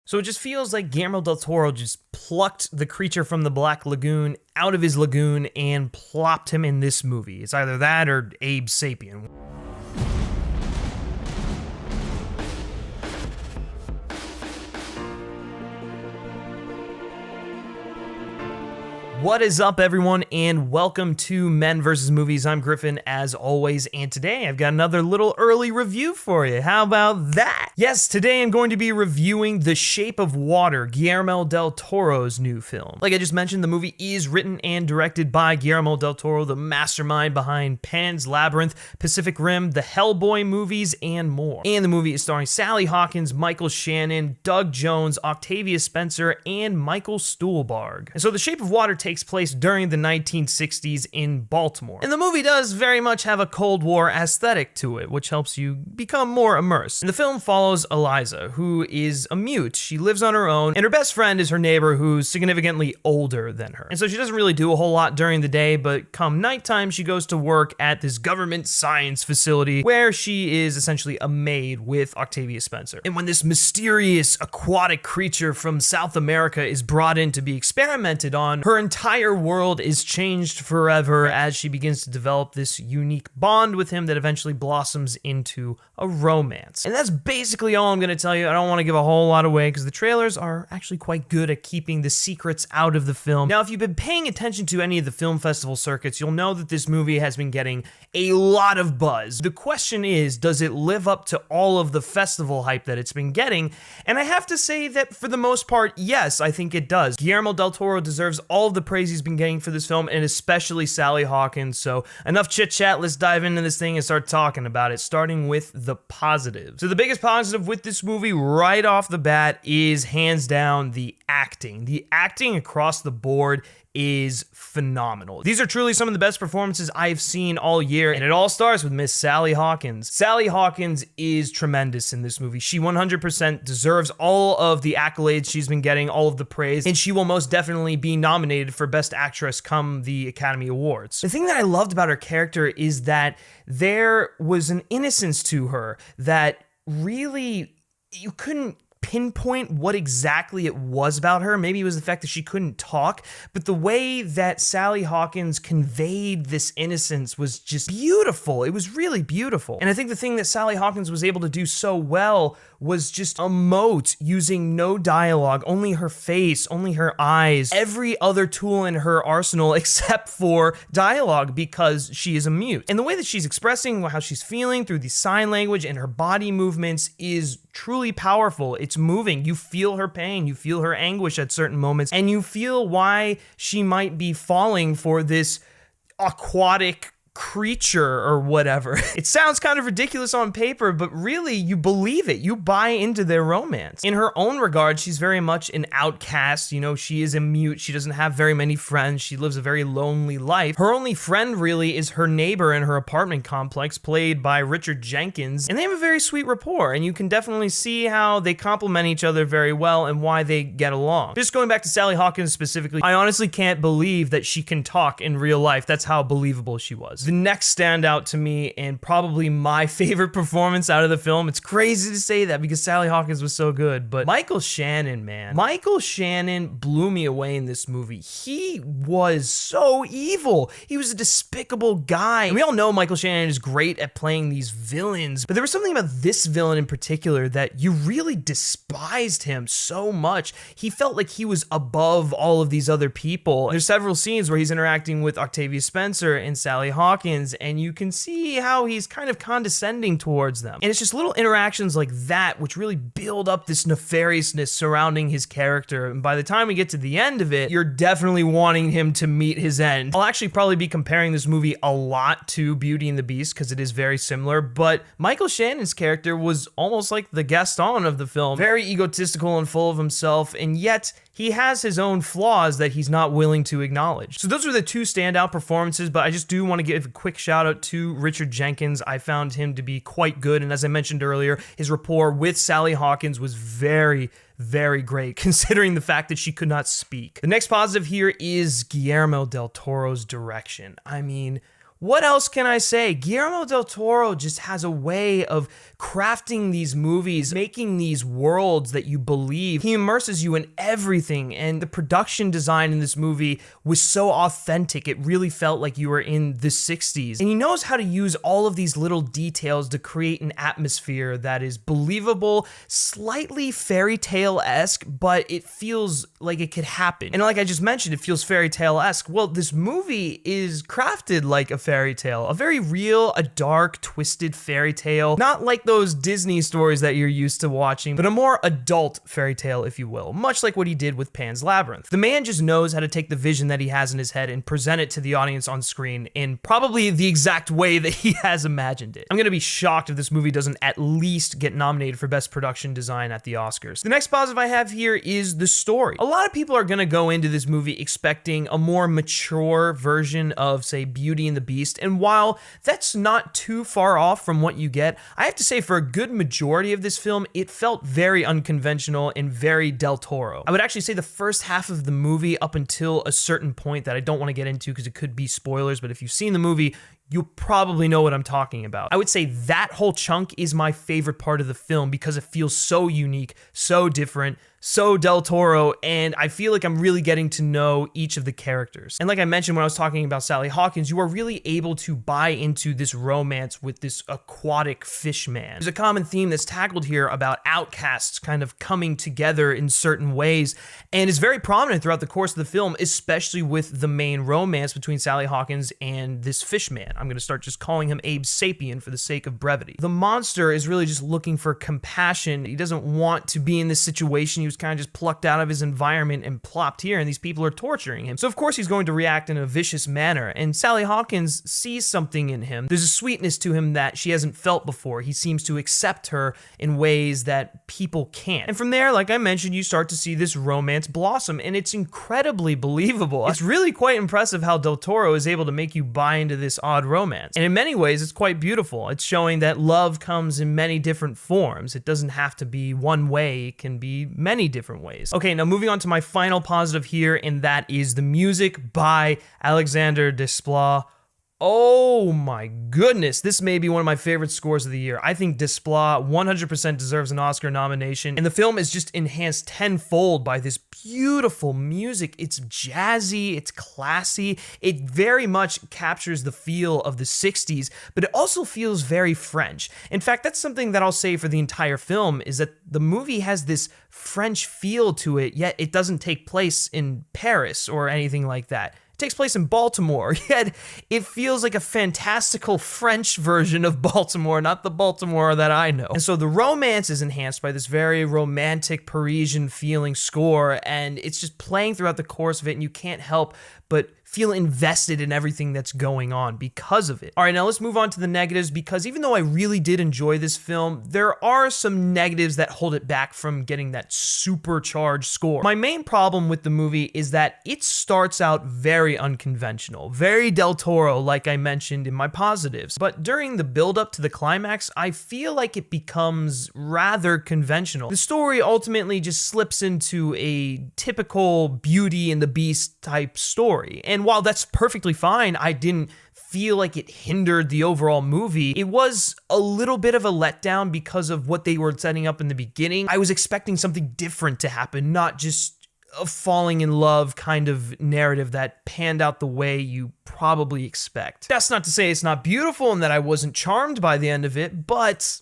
So it just feels like Guillermo Del Toro just plucked the creature from the Black Lagoon out of his lagoon and plopped him in this movie. It's either that or Abe Sapien. What is up, everyone, and welcome to Men vs. Movies. I'm Griffin, as always, and today I've got another little early review for you. How about that? Yes, today I'm going to be reviewing The Shape of Water, Guillermo Del Toro's new film. Like I just mentioned, the movie is written and directed by Guillermo Del Toro, the mastermind behind Pan's Labyrinth, Pacific Rim, the Hellboy movies, and more. And the movie is starring Sally Hawkins, Michael Shannon, Doug Jones, Octavia Spencer, and Michael Stuhlbarg. And so The Shape of Water takes place during the 1960s in Baltimore. And the movie does very much have a Cold War aesthetic to it, which helps you become more immersed. And the film follows Eliza, who is a mute. She lives on her own, and her best friend is her neighbor who's significantly older than her. And so she doesn't really do a whole lot during the day, but come nighttime, she goes to work at this government science facility where she is essentially a maid with Octavia Spencer. And when this mysterious aquatic creature from South America is brought in to be experimented on, her entire world is changed forever as she begins to develop this unique bond with him that eventually blossoms into a romance. And that's basically all I'm going to tell you. I don't want to give a whole lot away because the trailers are actually quite good at keeping the secrets out of the film. Now, if you've been paying attention to any of the film festival circuits, you'll know that this movie has been getting a lot of buzz. The question is, does it live up to all of the festival hype that it's been getting? And I have to say that for the most part, yes, I think it does. Guillermo Del Toro deserves all of the praise he's been getting for this film, and especially Sally Hawkins. So enough chit chat, let's dive into this thing and start talking about it, starting with the positives. So the biggest positive with this movie right off the bat is hands down the acting. The acting across the board is phenomenal. These are truly some of the best performances I've seen all year, and it all starts with Miss Sally Hawkins. Sally Hawkins is tremendous in this movie. She 100% deserves all of the accolades she's been getting, all of the praise, and she will most definitely be nominated for Best Actress come the Academy Awards. The thing that I loved about her character is that there was an innocence to her that really you couldn't pinpoint what exactly it was about her. Maybe it was the fact that she couldn't talk, but the way that Sally Hawkins conveyed this innocence was just beautiful. It was really beautiful. And I think the thing that Sally Hawkins was able to do so well was just emote using no dialogue, only her face, only her eyes, every other tool in her arsenal except for dialogue because she is a mute. And the way that she's expressing how she's feeling through the sign language and her body movements is truly powerful. It's moving. You feel her pain, you feel her anguish at certain moments, and you feel why she might be falling for this aquatic creature or whatever. It sounds kind of ridiculous on paper, but really you believe it. You buy into their romance. In her own regard, she's very much an outcast. You know, she is a mute. She doesn't have very many friends. She lives a very lonely life. Her only friend really is her neighbor in her apartment complex, played by Richard Jenkins, and they have a very sweet rapport, and you can definitely see how they complement each other very well and why they get along. Just going back to Sally Hawkins specifically, I honestly can't believe that she can talk in real life. That's how believable she was. The next standout to me, and probably my favorite performance out of the film, it's crazy to say that because Sally Hawkins was so good, but Michael Shannon, man. Michael Shannon blew me away in this movie. He was so evil. He was a despicable guy. And we all know Michael Shannon is great at playing these villains, but there was something about this villain in particular that you really despised him so much. He felt like he was above all of these other people. There's several scenes where he's interacting with Octavia Spencer and Sally Hawkins, and you can see how he's kind of condescending towards them. And it's just little interactions like that which really build up this nefariousness surrounding his character. And by the time we get to the end of it, you're definitely wanting him to meet his end. I'll actually probably be comparing this movie a lot to Beauty and the Beast because it is very similar, but Michael Shannon's character was almost like the Gaston of the film. Very egotistical and full of himself, and yet he has his own flaws that he's not willing to acknowledge. So those are the two standout performances, but I just do want to give a quick shout out to Richard Jenkins. I found him to be quite good, and as I mentioned earlier, his rapport with Sally Hawkins was very great, considering the fact that she could not speak. The next positive here is Guillermo Del Toro's direction. I mean, What else can I say? Guillermo Del Toro just has a way of crafting these movies, making these worlds that you believe. He immerses you in everything, and the production design in this movie was so authentic. It really felt like you were in the 60s. And he knows how to use all of these little details to create an atmosphere that is believable, slightly fairy tale-esque, but it feels like it could happen. And like I just mentioned, it feels fairy tale-esque. Well, this movie is crafted like a fairy tale, a very real, a dark, twisted fairy tale, not like those Disney stories that you're used to watching, but a more adult fairy tale, if you will, much like what he did with Pan's Labyrinth. The man just knows how to take the vision that he has in his head and present it to the audience on screen in probably the exact way that he has imagined it. I'm gonna be shocked if this movie doesn't at least get nominated for Best Production Design at the Oscars. The next positive I have here is the story. A lot of people are gonna go into this movie expecting a more mature version of, say, Beauty and the Beast, and while that's not too far off from what you get, I have to say for a good majority of this film, it felt very unconventional and very Del Toro. I would actually say the first half of the movie up until a certain point that I don't want to get into because it could be spoilers, but if you've seen the movie, you probably know what I'm talking about. I would say that whole chunk is my favorite part of the film because it feels so unique, so different, so Del Toro, and I feel like I'm really getting to know each of the characters. And like I mentioned when I was talking about Sally Hawkins, you are really able to buy into this romance with this aquatic fish man. There's a common theme that's tackled here about outcasts kind of coming together in certain ways, and is very prominent throughout the course of the film, especially with the main romance between Sally Hawkins and this fish man. I'm gonna start just calling him Abe Sapien for the sake of brevity. The monster is really just looking for compassion. He doesn't want to be in this situation. He was kind of just plucked out of his environment and plopped here, and these people are torturing him. So of course he's going to react in a vicious manner, and Sally Hawkins sees something in him. There's a sweetness to him that she hasn't felt before. He seems to accept her in ways that people can't. And from there, like I mentioned, you start to see this romance blossom, and it's incredibly believable. It's really quite impressive how Del Toro is able to make you buy into this odd romance. And in many ways, it's quite beautiful. It's showing that love comes in many different forms. It doesn't have to be one way. It can be many different ways. Okay, now moving on to my final positive here, and that is the music by Alexander Desplat. Oh my goodness, this may be one of my favorite scores of the year. I think Desplat 100% deserves an Oscar nomination, and the film is just enhanced tenfold by this beautiful music. It's jazzy, it's classy, it very much captures the feel of the 60s, but it also feels very French. In fact, that's something that I'll say for the entire film, is that the movie has this French feel to it, yet it doesn't take place in Paris or anything like that. Takes place in Baltimore, yet it feels like a fantastical French version of Baltimore, not the Baltimore that I know. And so the romance is enhanced by this very romantic Parisian feeling score, and it's just playing throughout the course of it, and you can't help but feel invested in everything that's going on because of it. All right, now let's move on to the negatives, because even though I really did enjoy this film, there are some negatives that hold it back from getting that supercharged score. My main problem with the movie is that it starts out very unconventional, very Del Toro, like I mentioned in my positives. But during the build-up to the climax, I feel like it becomes rather conventional. The story ultimately just slips into a typical Beauty and the Beast type story. And while that's perfectly fine, I didn't feel like it hindered the overall movie. It was a little bit of a letdown because of what they were setting up in the beginning. I was expecting something different to happen, not just a falling in love kind of narrative that panned out the way you probably expect. That's not to say it's not beautiful and that I wasn't charmed by the end of it, but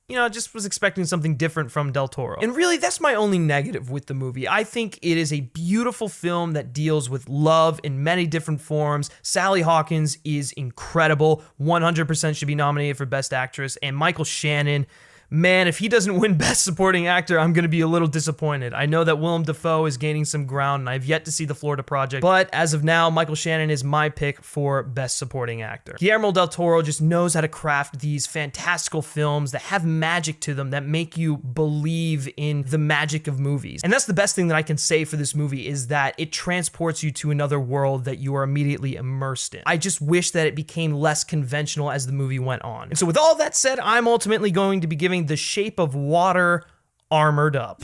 you know, I just was expecting something different from Del Toro. And really, that's my only negative with the movie. I think it is a beautiful film that deals with love in many different forms. Sally Hawkins is incredible, 100% should be nominated for Best Actress, and Michael Shannon, man, if he doesn't win Best Supporting Actor, I'm going to be a little disappointed. I know that Willem Dafoe is gaining some ground, and I've yet to see The Florida Project, but as of now, Michael Shannon is my pick for Best Supporting Actor. Guillermo Del Toro just knows how to craft these fantastical films that have magic to them, that make you believe in the magic of movies. And that's the best thing that I can say for this movie, is that it transports you to another world that you are immediately immersed in. I just wish that it became less conventional as the movie went on. And so with all that said, I'm ultimately going to be giving The Shape of Water Armored Up.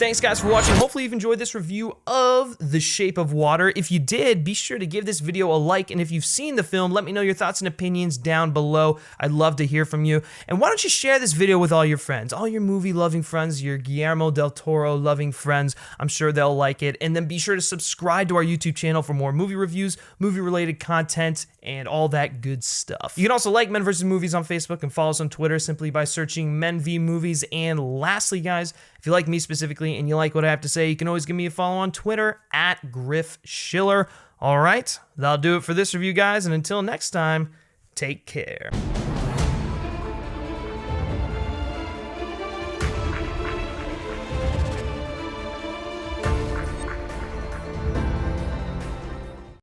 thanks guys for watching. Hopefully you've enjoyed this review of The Shape of Water. If you did, be sure to give this video a like, and if you've seen the film, let me know your thoughts and opinions down below. I'd love to hear from you. And why don't you share this video with all your friends, all your movie-loving friends, your Guillermo Del Toro-loving friends. I'm sure they'll like it. And then be sure to subscribe to our YouTube channel for more movie reviews, movie-related content, and all that good stuff. You can also like Men vs. Movies on Facebook and follow us on Twitter simply by searching Men v Movies. And lastly, guys, if you like me specifically and you like what I have to say, you can always give me a follow on Twitter at Griff Schiller. All right, that'll do it for this review, guys. And until next time, take care.